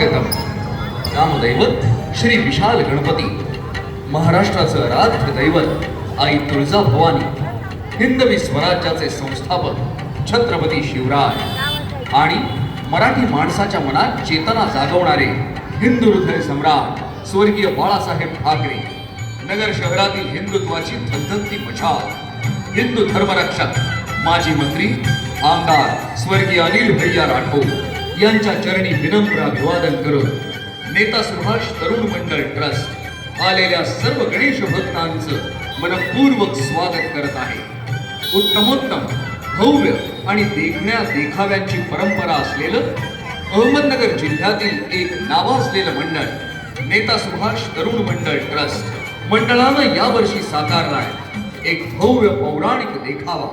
स्वागतम. नामदैवत श्री विशाल गणपती, महाराष्ट्राचं आराध्य दैवत आई तुळजाभवानी, हिंदवी स्वराज्याचे संस्थापक छत्रपती शिवराय आणि मराठी माणसाच्या मनात चेतना जागवणारे हिंदू हृदय सम्राट स्वर्गीय बाळासाहेब ठाकरे, नगर शहरातील हिंदुत्वाची धगधगती मशाल, हिंदू धर्मरक्षक माजी मंत्री आमदार स्वर्गीय अनिल भैया राठोड यांच्या चरणी विनम्र अभिवादन करून नेता सुभाष तरुण मंडळ ट्रस्ट आलेल्या सर्व गणेश भक्तांचं मनपूर्वक स्वागत करत आहे. उत्तमोत्तम भव्य आणि देखण्या देखाव्यांची परंपरा असलेलं अहमदनगर जिल्ह्यातील एक नावाजलेलं मंडळ नेता सुभाष तरुण मंडळ ट्रस्ट मंडळानं यावर्षी साकारलाय एक भव्य पौराणिक देखावा.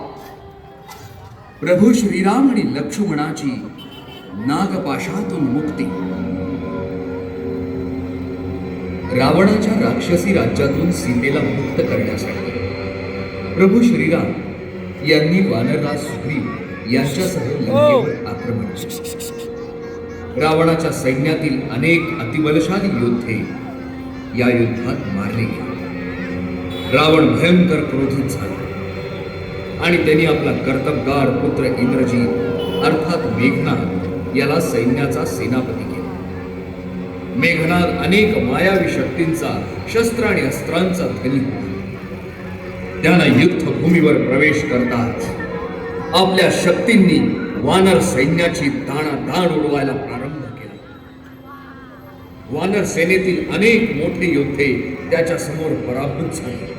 प्रभू श्रीराम आणि लक्ष्मणाची नागपाशातून मुक्ती. रावणाच्या राक्षसी राज्यातून सीतेला मुक्त करण्यासाठी प्रभू श्रीराम यांनी वानरराज सुग्रीव यांच्यासह लंकेवर आक्रमण केले. रावणाच्या सैन्यातील अनेक अतिबलशाली योद्धे या युद्धात मारले गेले. रावण भयंकर क्रोधित झाला आणि त्यांनी आपला कर्तबगार पुत्र इंद्रजीत अर्थात मेघनाद याला सैन्याचा सेनापती केला. मेघनाद अनेक मायावी शक्तींचा, शस्त्र आणि अस्त्रांचा धनी होता. त्यानं युद्धभूमीवर प्रवेश करताच आपल्या शक्तींनी वानर सैन्याची दाणादाण उडवायला प्रारंभ केला. वानर सेनेतील अनेक मोठे योद्धे त्याच्या समोर पराभूत झाले.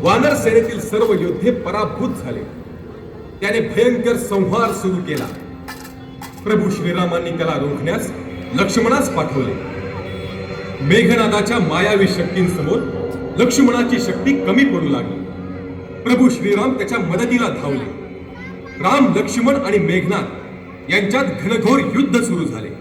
वानर सेनेतील सर्व योद्धे पराभूत झाले. त्याने भयंकर संहार सुरू केला. प्रभू श्रीरामांनी त्याला रोखण्यास लक्ष्मणास पाठवले. मेघनादाच्या मायावी शक्तींसमोर लक्ष्मणाची शक्ती कमी पडू लागली. प्रभू श्रीराम त्याच्या मदतीला धावले. राम, लक्ष्मण आणि मेघनाद यांच्यात घनघोर युद्ध सुरू झाले.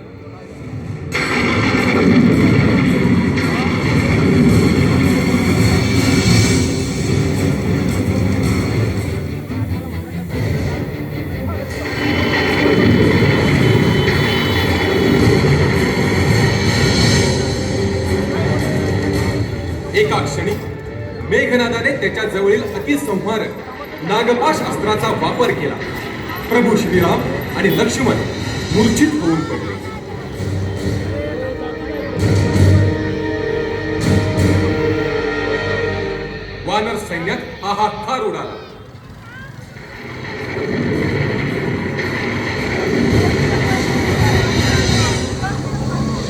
एका क्षणी मेघनादाने त्याच्या जवळील अतिसंहारक नागपाश अस्त्राचा वापर केला. प्रभू श्रीराम आणि लक्ष्मण मूर्छित होऊन पडले. वानर सैन्यात हाहाकार उडाला.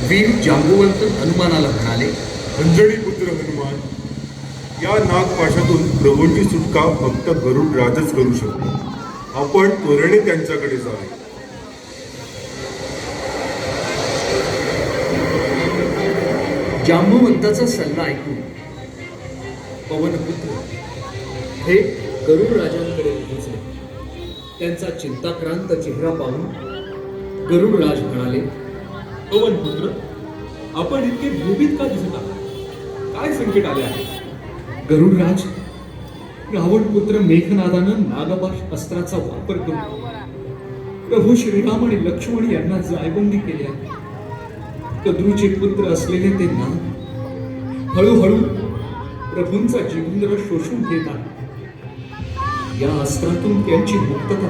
वीर जांबुवंत हनुमानाला म्हणाले, अंजनी पुत्र हनुमान, या नागपाशातून प्रभूंची सुटका फक्त गरुड राजच करू शकतो. आपण त्वरेने त्यांच्याकडे जावे. जांबुवंताचा सल्ला ऐकून पवनपुत्र हे गरुड राजांकडे पोहोचले. त्यांचा चिंताक्रांत चेहरा पाहून गरुड राज म्हणाले, पवनपुत्र, आपण इतके भयभीत का दिसत आहात? काय संकट आले आहे? गरुडराज, रावणपुत्र मेघनादानं नागपाश अस्त्राचा वापर करून प्रभू श्रीराम आणि लक्ष्मण यांना जायबंदी केली आहे. कद्रूचे पुत्र असलेले ते नाग हळूहळू प्रभूंचा जीवनद्र शोषून घेत आहे. या अस्त्रातून त्यांची मुक्तता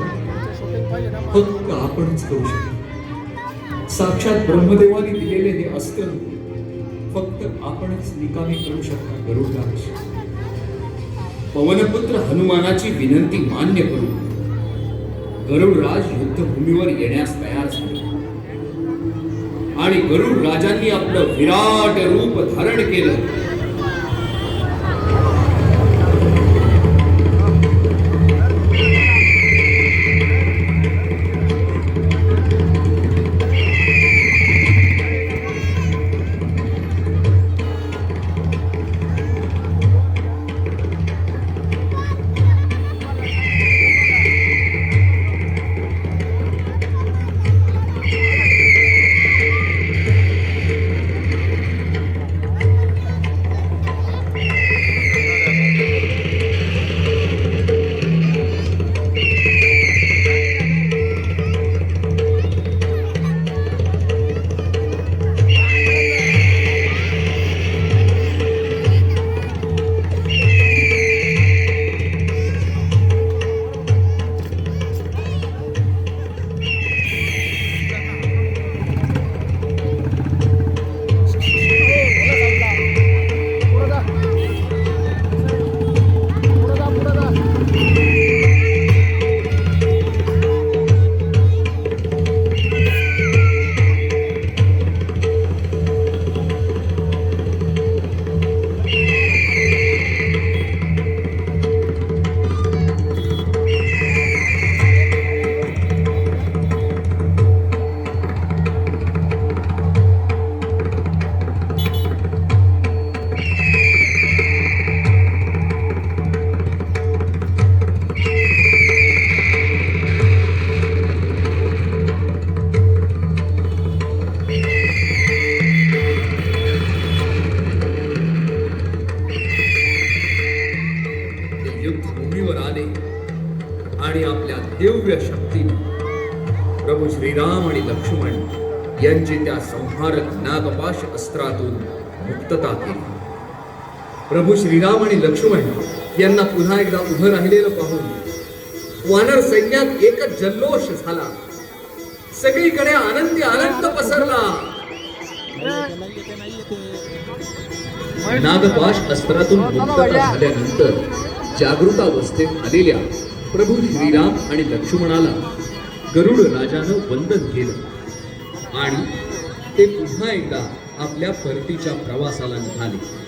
फक्त आपणच करू शकतो. साक्षात ब्रह्मदेवाने दिलेले हे अस्त्र फक्त आपणच निकामी करू शकता. गरुडराज, पवनपुत्र हनुमानाची विनंती मान्य करून गरुडराज युद्धभूमीवर येण्यास तयार झाले आणि गरुडराजांनी आपलं विराट रूप धारण केलं. लक्ष्मण यांची त्या संहारक नागपाश अस्त्रातून मुक्तता केली. प्रभू श्रीराम आणि लक्ष्मण यांना पुन्हा एकदा उभं राहिलेलं पाहून वानर सैन्यात एकच जल्लोष झाला. सगळीकडे आनंदी आनंद पसरला. नागपाश अस्त्रातून मुक्तता झाल्यानंतर जागृतावस्थेत आलेल्या प्रभू श्रीराम आणि लक्ष्मणाला गरुड राजानं वंदन केलं आणि ते पुन्हा एकदा आपल्या परतीच्या प्रवासाला निघाले.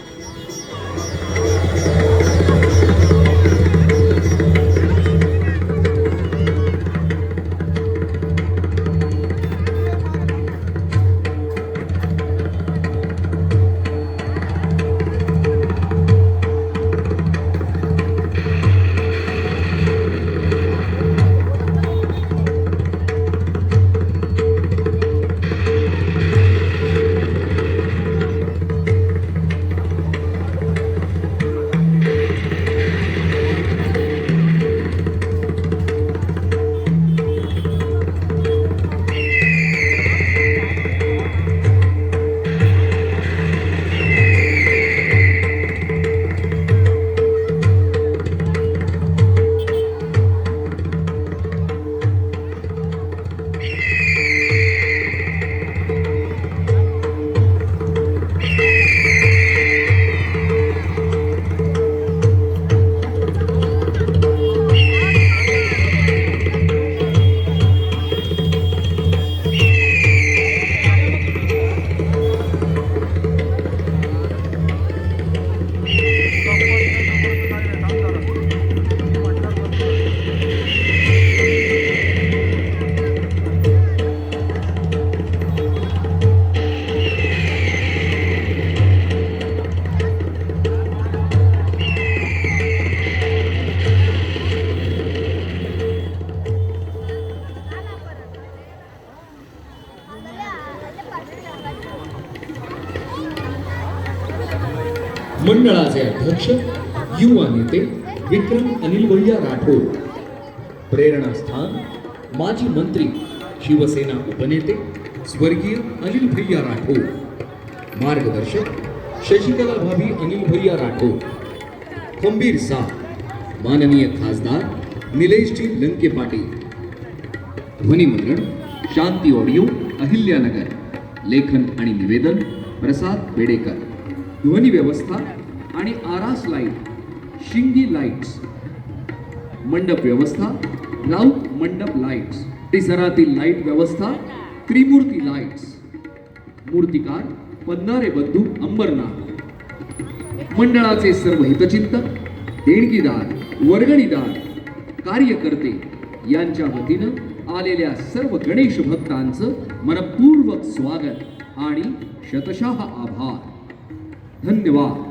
मंडळाचे अध्यक्ष युवा नेते विक्रम अनिल भैया राठोड, प्रेरणास्थान माजी मंत्री शिवसेना उपनेते स्वर्गीय अनिल भैया राठोड, मार्गदर्शक शशिकला भाभी अनिल भैया राठोड, खंबीर साथ माननीय खासदार निलेशजी लंके पाटील, ध्वनिमुद्रण शांती ऑडिओ अहिल्यानगर, लेखन आणि निवेदन प्रसाद बेडेकर, ध्वनी व्यवस्था आणि आरास लाईट शिंगी लाईट्स, मंडप व्यवस्था राऊत मंडप लाईट्स, परिसरातील लाईट व्यवस्था त्रिमूर्ती लाईट्स, मूर्तिकार पद्मारे बंधू अंबरनाथ. मंडळाचे सर्व हितचिंतक, देणगीदार, वर्गणीदार, कार्यकर्ते यांच्या वतीनं आलेल्या सर्व गणेश भक्तांचं मनपूर्वक स्वागत आणि शतशः आभार. धन्यवाद.